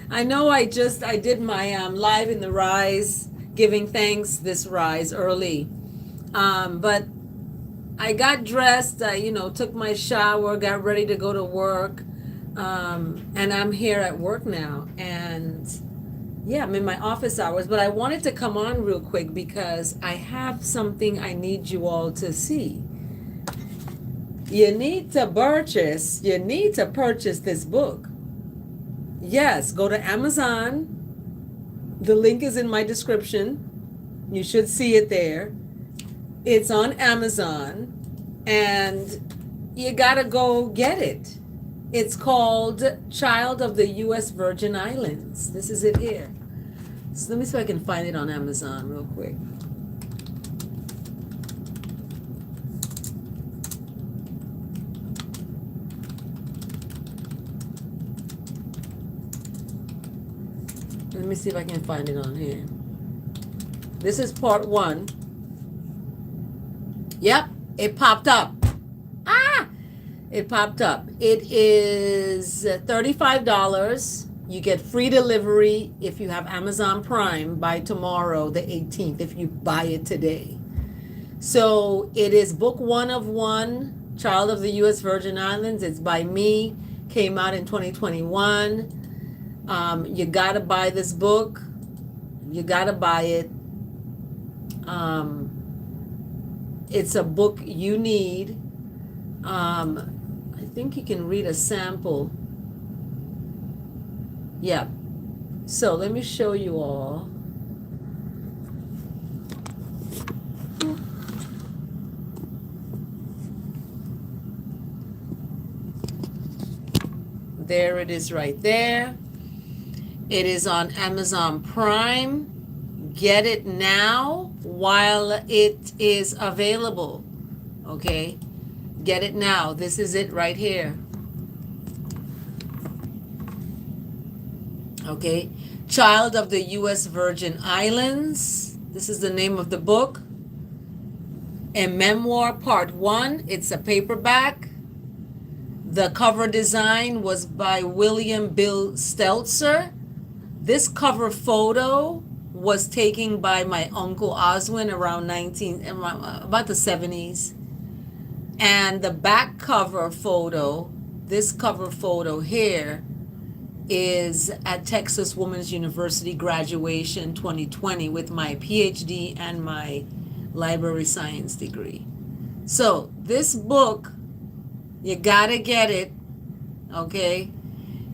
I know I did my live in the rise, giving thanks this rise early. But I got dressed, took my shower, got ready to go to work. And I'm here at work now. And yeah, I'm in my office hours, but I wanted to come on real quick because I have something I need you all to see. You need to purchase this book. Yes, go to Amazon. The link is in my description. You should see it there. It's on Amazon, and you gotta go get it. It's called Child of the U.S. Virgin Islands. This is it here. So let me see if I can find it on Amazon real quick. Let me see if I can find it on here. This is part one. Yep, it popped up. Ah, it popped up. It is $35. You get free delivery if you have Amazon Prime by tomorrow, the 18th, if you buy it today. So it is book one of one, Child of the U.S. Virgin Islands. It's by me, came out in 2021. You gotta buy this book. You gotta buy it. It's a book you need. I think you can read a sample. Yeah. So let me show you all. There it is right there. It is on Amazon Prime. Get it now while it is available. Okay? Get it now. This is it right here. Okay? Child of the U.S. Virgin Islands. This is the name of the book. A Memoir Part 1. It's a paperback. The cover design was by William Bill Stelzer. This cover photo was taken by my uncle Oswin around about the 70s. And the back cover photo, this cover photo here, is at Texas Women's University graduation 2020 with my PhD and my library science degree. So this book, you gotta get it, okay?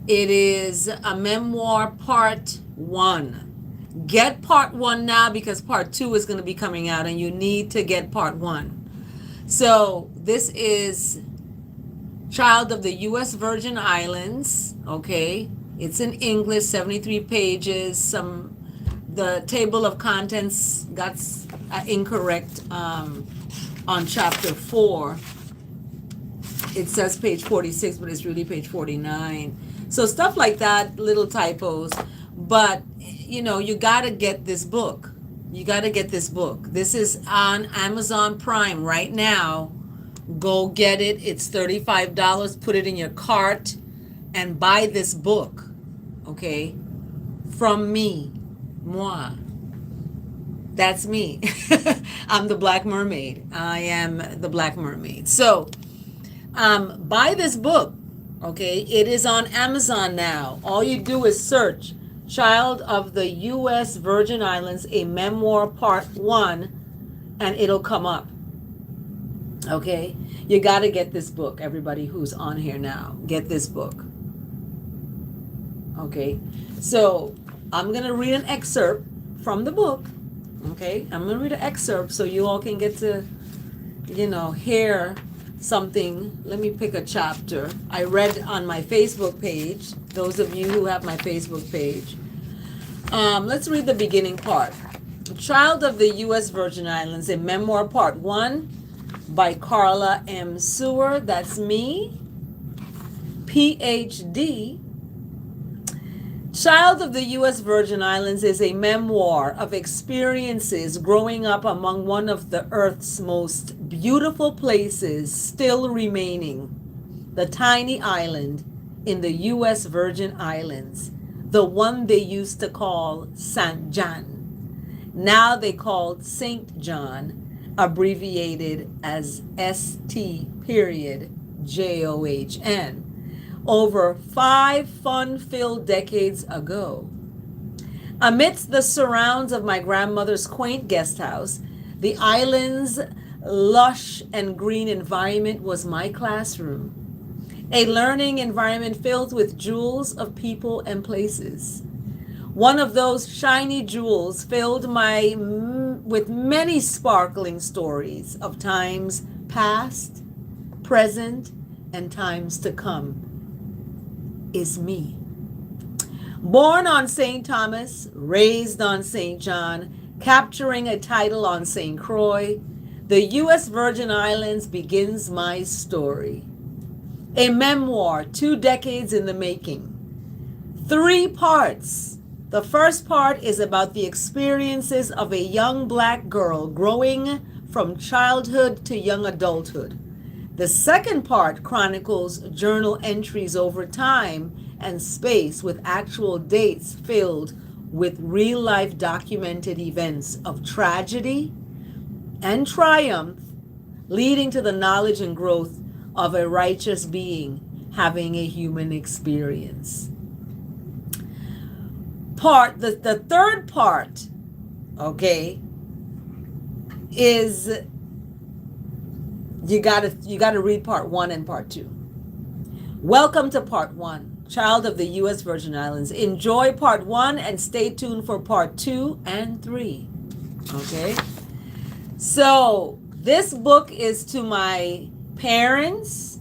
It is a memoir part 1. Get part 1 now because part 2 is going to be coming out and you need to get part 1. So this is Child of the U.S. Virgin Islands, okay? It's in English, 73 pages. The table of contents got incorrect on chapter 4. It says page 46, but it's really page 49. So stuff like that, little typos. But, you got to get this book. You got to get this book. This is on Amazon Prime right now. Go get it. It's $35. Put it in your cart and buy this book. Okay? From me. Moi. That's me. I'm the Black Mermaid. I am the Black Mermaid. So, buy this book. Okay? It is on Amazon now. All you do is search Child of the U.S. Virgin Islands, a memoir part 1, and it'll come up. Okay? You got to get this book, everybody who's on here now. Get this book. Okay? So, I'm going to read an excerpt from the book. Okay? I'm going to read an excerpt so you all can get to, hear something. Let me pick a chapter. I read on my Facebook page, those of you who have my Facebook page. Let's read the beginning part. Child of the U.S. Virgin Islands, a memoir part 1 by Carla M. Sewer. That's me. PhD. Child of the U.S. Virgin Islands is a memoir of experiences growing up among one of the Earth's most beautiful places still remaining, the tiny island in the U.S. Virgin Islands, the one they used to call Saint John. Now they called Saint John, abbreviated as ST period JOHN, over 5 fun-filled decades ago. Amidst the surrounds of my grandmother's quaint guest house, the island's lush and green environment was my classroom, a learning environment filled with jewels of people and places. One of those shiny jewels filled with many sparkling stories of times past, present, and times to come is me. Born on St. Thomas, raised on St. John, capturing a title on St. Croix, the U.S. Virgin Islands begins my story. A memoir 2 decades in the making. 3 parts. The first part is about the experiences of a young black girl growing from childhood to young adulthood. The second part chronicles journal entries over time and space with actual dates filled with real-life documented events of tragedy and triumph, leading to the knowledge and growth of a righteous being having a human experience. The third part, okay, is you gotta read part 1 and part 2. Welcome to part 1. Child of the U.S. Virgin Islands. Enjoy part 1 and stay tuned for part 2 and 3. Okay? So, this book is to my parents.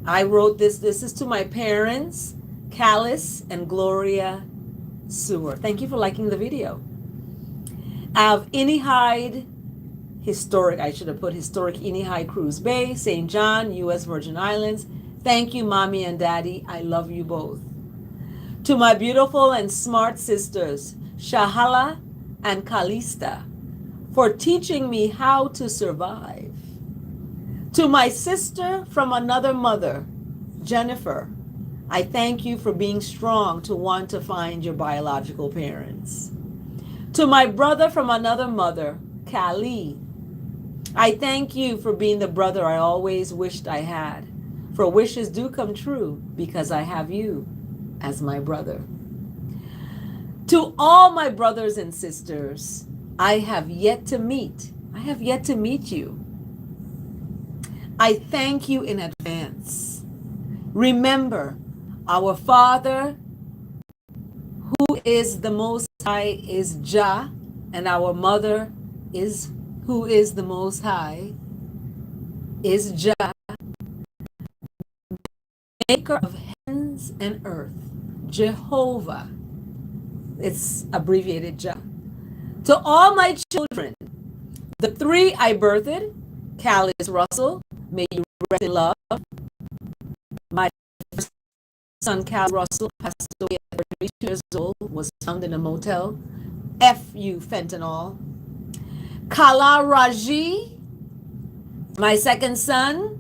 I wrote this. This is to my parents, Callis and Gloria Sewer. Thank you for liking the video. Of Inihide, historic Inihide Cruise Bay, St. John, U.S. Virgin Islands. Thank you, Mommy and Daddy. I love you both. To my beautiful and smart sisters, Shahala and Kalista, for teaching me how to survive. To my sister from another mother, Jennifer, I thank you for being strong to want to find your biological parents. To my brother from another mother, Kali, I thank you for being the brother I always wished I had. For wishes do come true because I have you as my brother. To all my brothers and sisters, I have yet to meet you. I thank you in advance. Remember, our Father, who is the Most High, is Jah, and our Mother is who is the Most High, is Jah, maker of heavens and earth, Jehovah. It's abbreviated Jah. To all my children, the 3 I birthed, Callis Russell, may you rest in love. My first son, Cal Russell, passed away at 32 years old, was found in a motel. F.U. fentanyl. Kala Raji, my second son,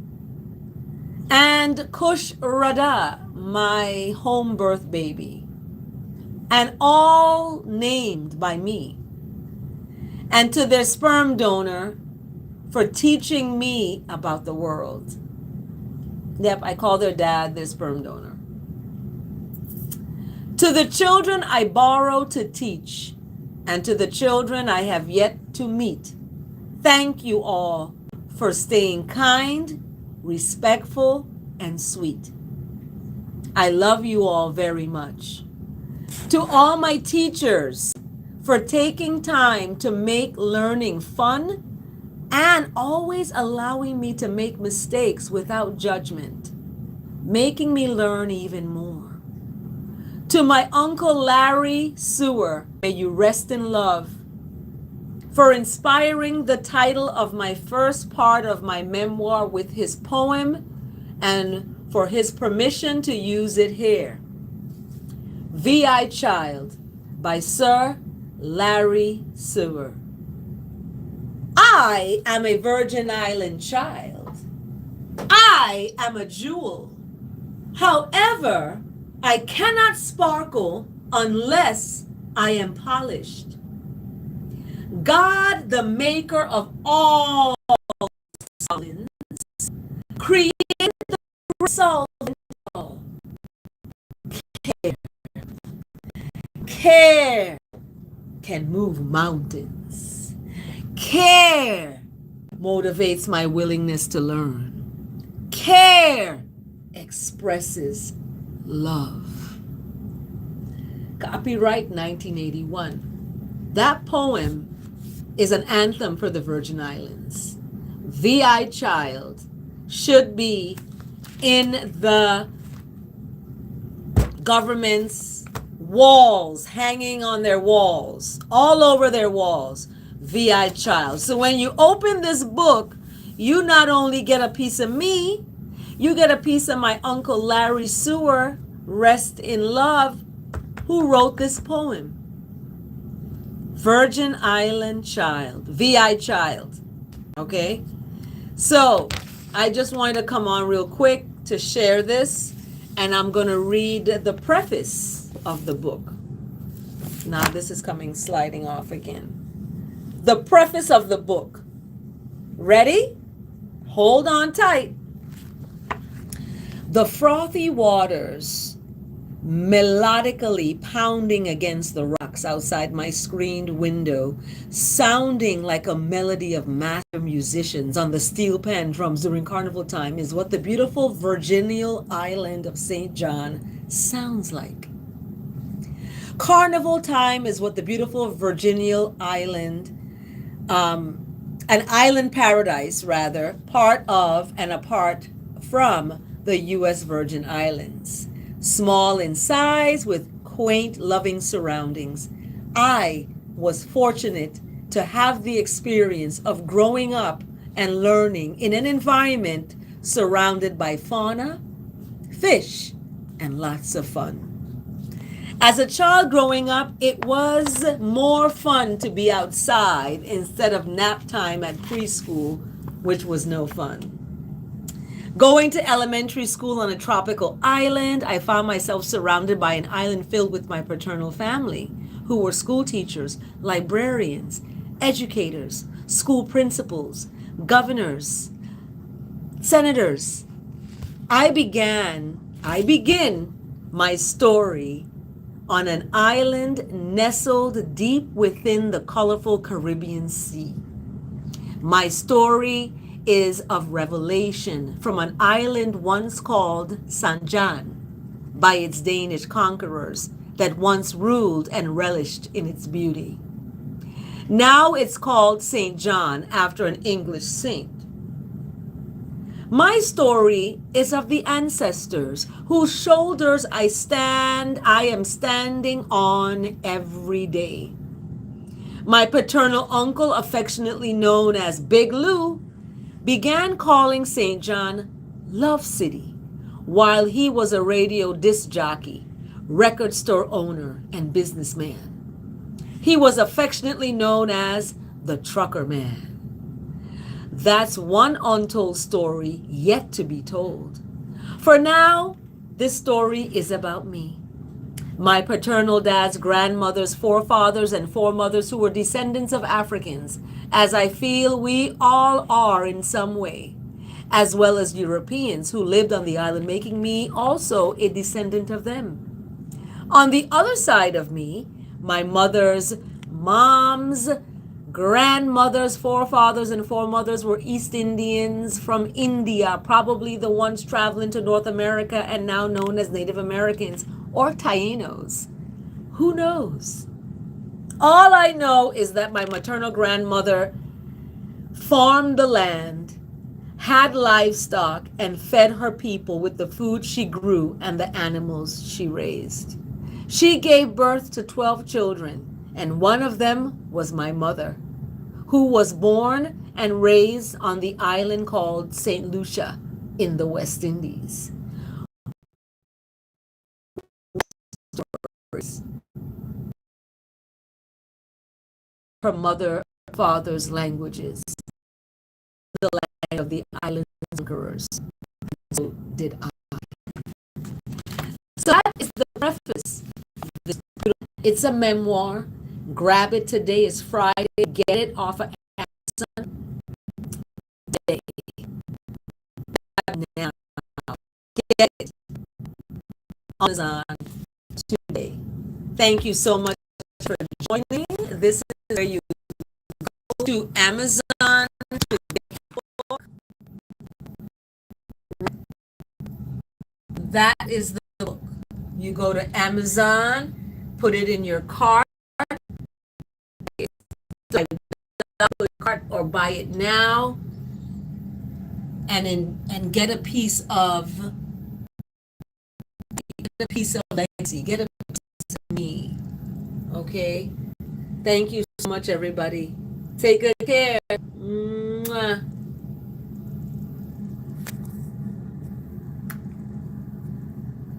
and Kush Radha, my home birth baby, and all named by me. And to their sperm donor for teaching me about the world. Yep, I call their dad their sperm donor. To the children I borrow to teach, and to the children I have yet to meet, thank you all for staying kind, respectful, and sweet. I love you all very much. To all my teachers, for taking time to make learning fun and always allowing me to make mistakes without judgment, making me learn even more. To my Uncle Larry Sewer, may you rest in love, for inspiring the title of my first part of my memoir with his poem and for his permission to use it here. V.I. Child by Sir Larry Sewer. I am a Virgin Island child. I am a jewel. However, I cannot sparkle unless I am polished. God, the maker of all solid, created the solvent. Care, care can move mountains. Care motivates my willingness to learn. Care expresses love. Copyright 1981. That poem is an anthem for the Virgin Islands. VI Child should be in the government's walls, hanging on their walls, all over their walls. VI Child. So when you open this book, you not only get a piece of me, you get a piece of my Uncle Larry Sewer, rest in love, who wrote this poem. Virgin Island Child, VI Child. Okay? So I just wanted to come on real quick to share this, and I'm going to read the preface of the book. Now this is coming sliding off again. The preface of the book. Ready? Hold on tight. The frothy waters melodically pounding against the rocks outside my screened window, sounding like a melody of master musicians on the steel pan drums during carnival time, is what the beautiful virginal island of St. John sounds like. Carnival time is what the beautiful virginal island, an island paradise rather, part of and apart from the U.S. Virgin Islands. Small in size with quaint, loving surroundings. I was fortunate to have the experience of growing up and learning in an environment surrounded by fauna, fish, and lots of fun. As a child growing up, it was more fun to be outside instead of nap time at preschool, which was no fun. Going to elementary school on a tropical island, I found myself surrounded by an island filled with my paternal family, who were school teachers, librarians, educators, school principals, governors, senators. I begin my story on an island nestled deep within the colorful Caribbean Sea. My story is of revelation from an island once called St. John by its Danish conquerors that once ruled and relished in its beauty. Now it's called St. John after an English saint. My story is of the ancestors whose shoulders I am standing on every day. My paternal uncle, affectionately known as Big Lou, began calling St. John Love City while he was a radio disc jockey, record store owner, and businessman. He was affectionately known as the Trucker Man. That's one untold story yet to be told. For now, this story is about me. My paternal dad's grandmother's forefathers and foremothers who were descendants of Africans, as I feel we all are in some way, as well as Europeans who lived on the island, making me also a descendant of them. On the other side of me, my mother's mom's grandmother's forefathers and foremothers were East Indians from India, probably the ones traveling to North America and now known as Native Americans or Tainos. Who knows? All I know is that my maternal grandmother farmed the land, had livestock, and fed her people with the food she grew and the animals she raised. She gave birth to 12 children, and one of them was my mother, who was born and raised on the island called St. Lucia in the West Indies. Her mother, father's languages, the language of the island conquerors. So did I. So that is the preface. It's a memoir. Grab it today. It's Friday. Get it off of Amazon today. Now, get it on Amazon today. Thank you so much for joining. This is where you go to Amazon. That is the book. You go to Amazon, put it in your cart, or buy it now, and get a piece of legacy. Get a piece of me. Okay. Thank you so much, everybody. Take good care. Mwah.